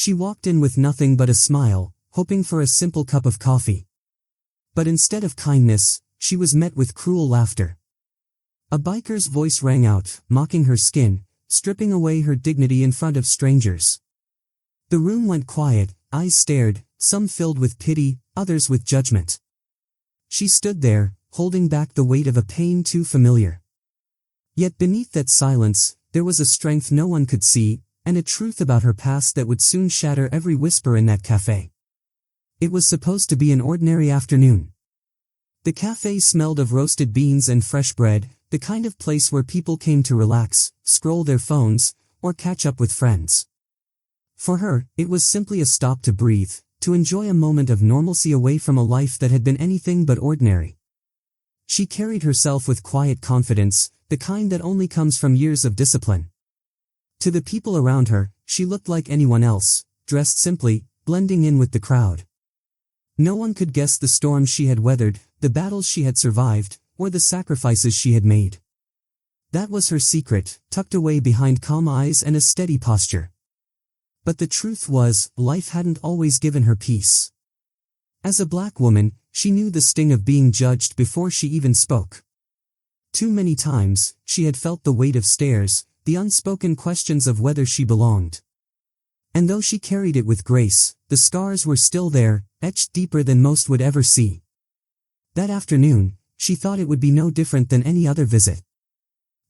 She walked in with nothing but a smile, hoping for a simple cup of coffee. But instead of kindness, she was met with cruel laughter. A biker's voice rang out, mocking her skin, stripping away her dignity in front of strangers. The room went quiet, eyes stared, some filled with pity, others with judgment. She stood there, holding back the weight of a pain too familiar. Yet beneath that silence, there was a strength no one could see, and a truth about her past that would soon shatter every whisper in that cafe. It was supposed to be an ordinary afternoon. The cafe smelled of roasted beans and fresh bread, the kind of place where people came to relax, scroll their phones, or catch up with friends. For her, it was simply a stop to breathe, to enjoy a moment of normalcy away from a life that had been anything but ordinary. She carried herself with quiet confidence, the kind that only comes from years of discipline. To the people around her, she looked like anyone else, dressed simply, blending in with the crowd. No one could guess the storms she had weathered, the battles she had survived, or the sacrifices she had made. That was her secret, tucked away behind calm eyes and a steady posture. But the truth was, life hadn't always given her peace. As a black woman, she knew the sting of being judged before she even spoke. Too many times, she had felt the weight of stares, the unspoken questions of whether she belonged. And though she carried it with grace, the scars were still there, etched deeper than most would ever see. That afternoon, she thought it would be no different than any other visit.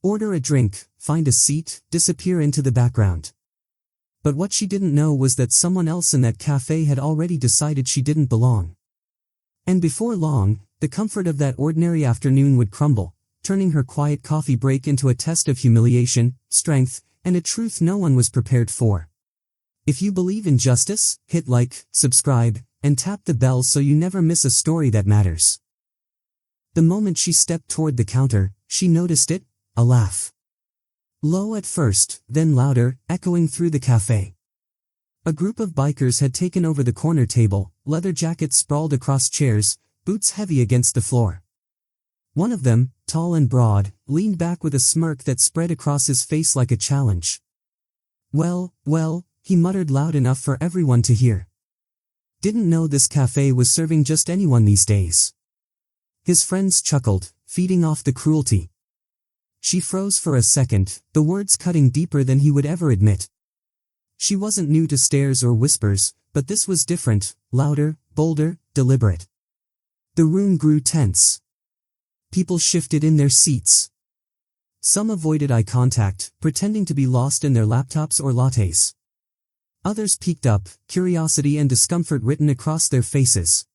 Order a drink, find a seat, disappear into the background. But what she didn't know was that someone else in that cafe had already decided she didn't belong. And before long, the comfort of that ordinary afternoon would crumble, turning her quiet coffee break into a test of humiliation, strength, and a truth no one was prepared for. If you believe in justice, hit like, subscribe, and tap the bell so you never miss a story that matters. The moment she stepped toward the counter, she noticed it, a laugh. Low at first, then louder, echoing through the cafe. A group of bikers had taken over the corner table, leather jackets sprawled across chairs, boots heavy against the floor. One of them, tall and broad, leaned back with a smirk that spread across his face like a challenge. Well, he muttered loud enough for everyone to hear. Didn't know this cafe was serving just anyone these days. His friends chuckled, feeding off the cruelty. She froze for a second, the words cutting deeper than he would ever admit. She wasn't new to stares or whispers, but this was different, louder, bolder, deliberate. The room grew tense. People shifted in their seats. Some avoided eye contact, pretending to be lost in their laptops or lattes. Others peeked up, curiosity and discomfort written across their faces.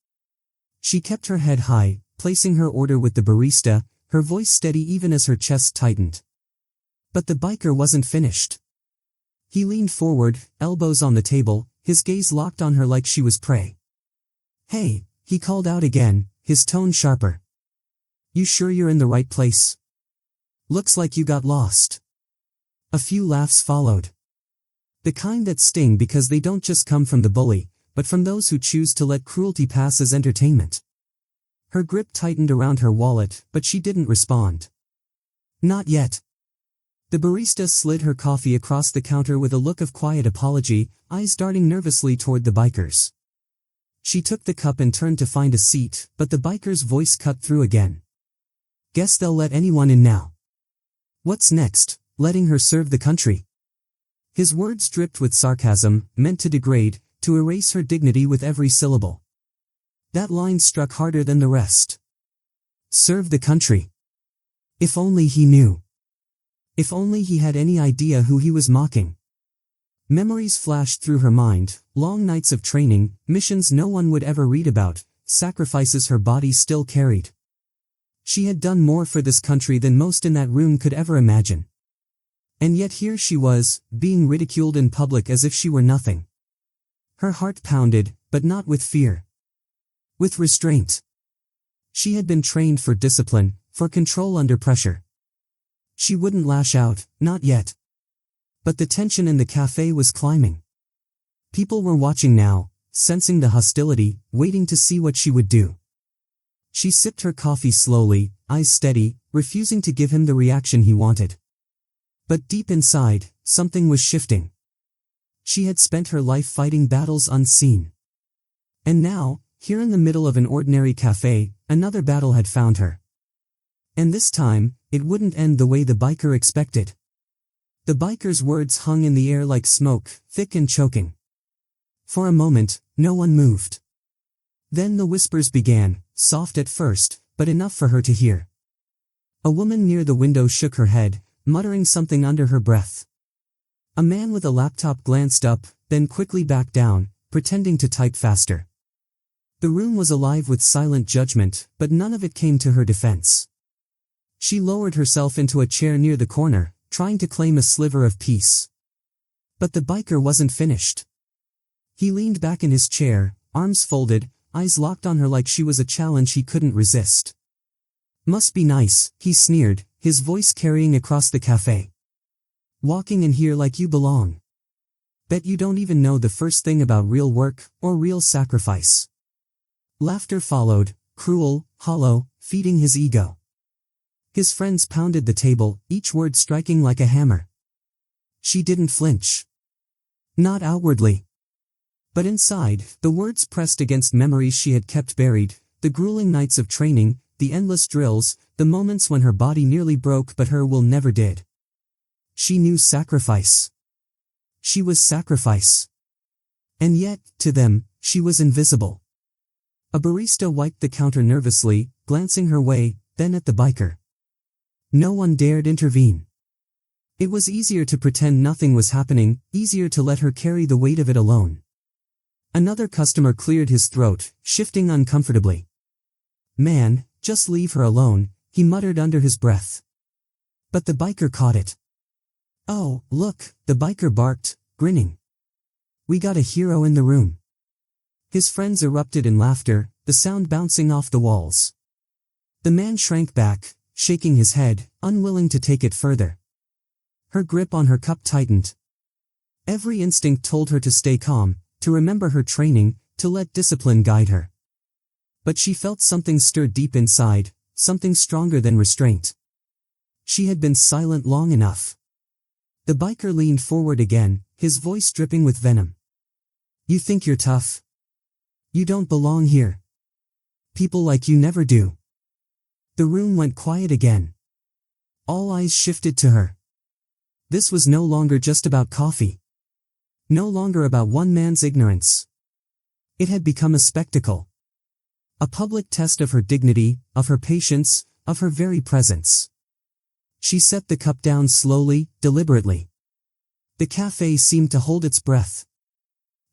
She kept her head high, placing her order with the barista, her voice steady even as her chest tightened. But the biker wasn't finished. He leaned forward, elbows on the table, his gaze locked on her like she was prey. "Hey," he called out again, his tone sharper. "You sure you're in the right place? Looks like you got lost." A few laughs followed. The kind that sting because they don't just come from the bully, but from those who choose to let cruelty pass as entertainment. Her grip tightened around her wallet, but she didn't respond. Not yet. The barista slid her coffee across the counter with a look of quiet apology, eyes darting nervously toward the bikers. She took the cup and turned to find a seat, but the biker's voice cut through again. "Guess they'll let anyone in now. What's next, letting her serve the country?" His words dripped with sarcasm, meant to degrade, to erase her dignity with every syllable. That line struck harder than the rest. Serve the country. If only he knew. If only he had any idea who he was mocking. Memories flashed through her mind, long nights of training, missions no one would ever read about, sacrifices her body still carried. She had done more for this country than most in that room could ever imagine. And yet here she was, being ridiculed in public as if she were nothing. Her heart pounded, but not with fear. With restraint. She had been trained for discipline, for control under pressure. She wouldn't lash out, not yet. But the tension in the cafe was climbing. People were watching now, sensing the hostility, waiting to see what she would do. She sipped her coffee slowly, eyes steady, refusing to give him the reaction he wanted. But deep inside, something was shifting. She had spent her life fighting battles unseen. And now, here in the middle of an ordinary cafe, another battle had found her. And this time, it wouldn't end the way the biker expected. The biker's words hung in the air like smoke, thick and choking. For a moment, no one moved. Then the whispers began, soft at first, but enough for her to hear. A woman near the window shook her head, muttering something under her breath. A man with a laptop glanced up, then quickly backed down, pretending to type faster. The room was alive with silent judgment, but none of it came to her defense. She lowered herself into a chair near the corner, trying to claim a sliver of peace. But the biker wasn't finished. He leaned back in his chair, arms folded, eyes locked on her like she was a challenge he couldn't resist. "Must be nice," he sneered, his voice carrying across the cafe. "Walking in here like you belong. Bet you don't even know the first thing about real work, or real sacrifice." Laughter followed, cruel, hollow, feeding his ego. His friends pounded the table, each word striking like a hammer. She didn't flinch. Not outwardly. But inside, the words pressed against memories she had kept buried, the grueling nights of training, the endless drills, the moments when her body nearly broke but her will never did. She knew sacrifice. She was sacrifice. And yet, to them, she was invisible. A barista wiped the counter nervously, glancing her way, then at the biker. No one dared intervene. It was easier to pretend nothing was happening, easier to let her carry the weight of it alone. Another customer cleared his throat, shifting uncomfortably. "Man, just leave her alone," he muttered under his breath. But the biker caught it. "Oh, look," the biker barked, grinning. "We got a hero in the room." His friends erupted in laughter, the sound bouncing off the walls. The man shrank back, shaking his head, unwilling to take it further. Her grip on her cup tightened. Every instinct told her to stay calm, to remember her training, to let discipline guide her. But she felt something stir deep inside, something stronger than restraint. She had been silent long enough. The biker leaned forward again, his voice dripping with venom. "You think you're tough? You don't belong here. People like you never do." The room went quiet again. All eyes shifted to her. This was no longer just about coffee. No longer about one man's ignorance. It had become a spectacle. A public test of her dignity, of her patience, of her very presence. She set the cup down slowly, deliberately. The cafe seemed to hold its breath.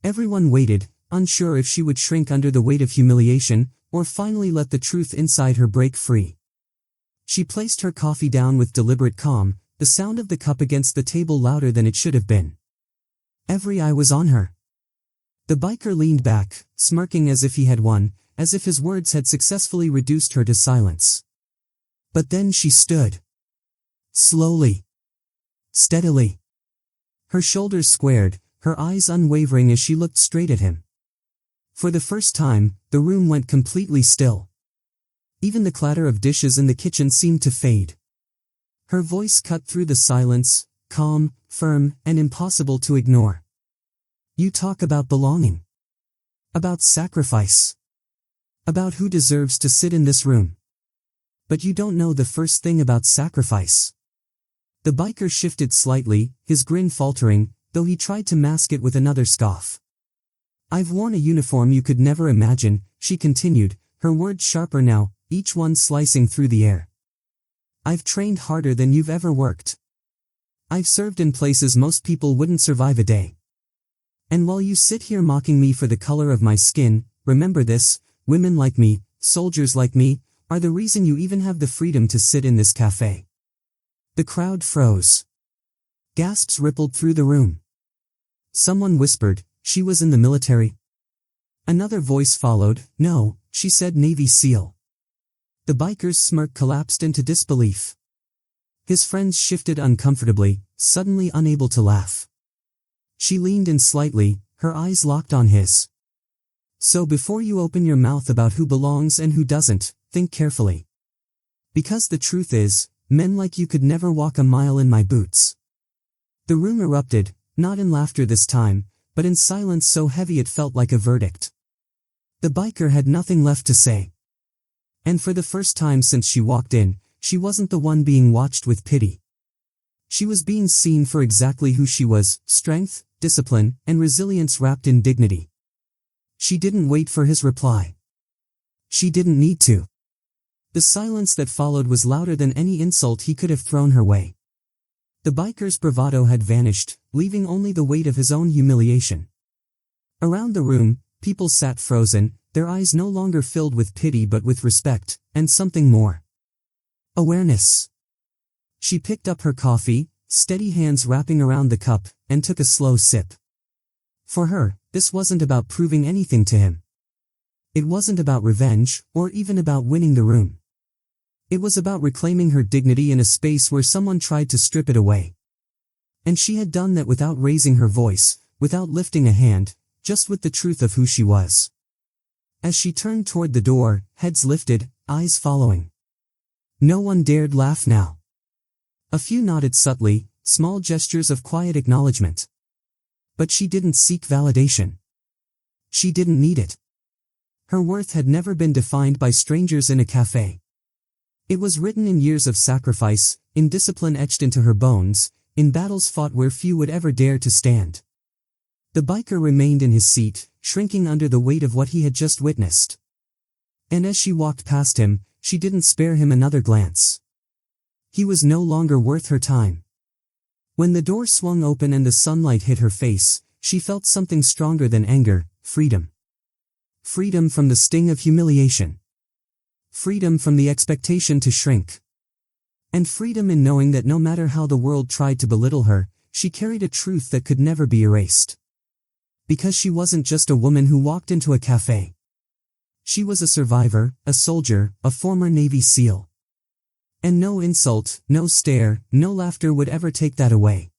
Everyone waited, unsure if she would shrink under the weight of humiliation, or finally let the truth inside her break free. She placed her coffee down with deliberate calm, the sound of the cup against the table louder than it should have been. Every eye was on her. The biker leaned back, smirking as if he had won, as if his words had successfully reduced her to silence. But then she stood. Slowly. Steadily. Her shoulders squared, her eyes unwavering as she looked straight at him. For the first time, the room went completely still. Even the clatter of dishes in the kitchen seemed to fade. Her voice cut through the silence, calm, firm, and impossible to ignore. "You talk about belonging. About sacrifice. About who deserves to sit in this room. But you don't know the first thing about sacrifice." The biker shifted slightly, his grin faltering, though he tried to mask it with another scoff. "I've worn a uniform you could never imagine," she continued, her words sharper now, each one slicing through the air. "I've trained harder than you've ever worked. I've served in places most people wouldn't survive a day. And while you sit here mocking me for the color of my skin, remember this, women like me, soldiers like me, are the reason you even have the freedom to sit in this cafe." The crowd froze. Gasps rippled through the room. Someone whispered, "She was in the military." Another voice followed, "No, she said Navy SEAL." The biker's smirk collapsed into disbelief. His friends shifted uncomfortably, suddenly unable to laugh. She leaned in slightly, her eyes locked on his. "So before you open your mouth about who belongs and who doesn't, think carefully. Because the truth is, men like you could never walk a mile in my boots." The room erupted, not in laughter this time, but in silence so heavy it felt like a verdict. The biker had nothing left to say. And for the first time since she walked in, she wasn't the one being watched with pity. She was being seen for exactly who she was, strength, discipline, and resilience wrapped in dignity. She didn't wait for his reply. She didn't need to. The silence that followed was louder than any insult he could have thrown her way. The biker's bravado had vanished, leaving only the weight of his own humiliation. Around the room, people sat frozen, their eyes no longer filled with pity but with respect, and something more. Awareness. She picked up her coffee, steady hands wrapping around the cup, and took a slow sip. For her, this wasn't about proving anything to him. It wasn't about revenge, or even about winning the room. It was about reclaiming her dignity in a space where someone tried to strip it away. And she had done that without raising her voice, without lifting a hand, just with the truth of who she was. As she turned toward the door, heads lifted, eyes following. No one dared laugh now. A few nodded subtly, small gestures of quiet acknowledgement. But she didn't seek validation. She didn't need it. Her worth had never been defined by strangers in a cafe. It was written in years of sacrifice, in discipline etched into her bones, in battles fought where few would ever dare to stand. The biker remained in his seat, shrinking under the weight of what he had just witnessed. And as she walked past him, she didn't spare him another glance. He was no longer worth her time. When the door swung open and the sunlight hit her face, she felt something stronger than anger, freedom. Freedom from the sting of humiliation. Freedom from the expectation to shrink. And freedom in knowing that no matter how the world tried to belittle her, she carried a truth that could never be erased. Because she wasn't just a woman who walked into a cafe. She was a survivor, a soldier, a former Navy SEAL. And no insult, no stare, no laughter would ever take that away.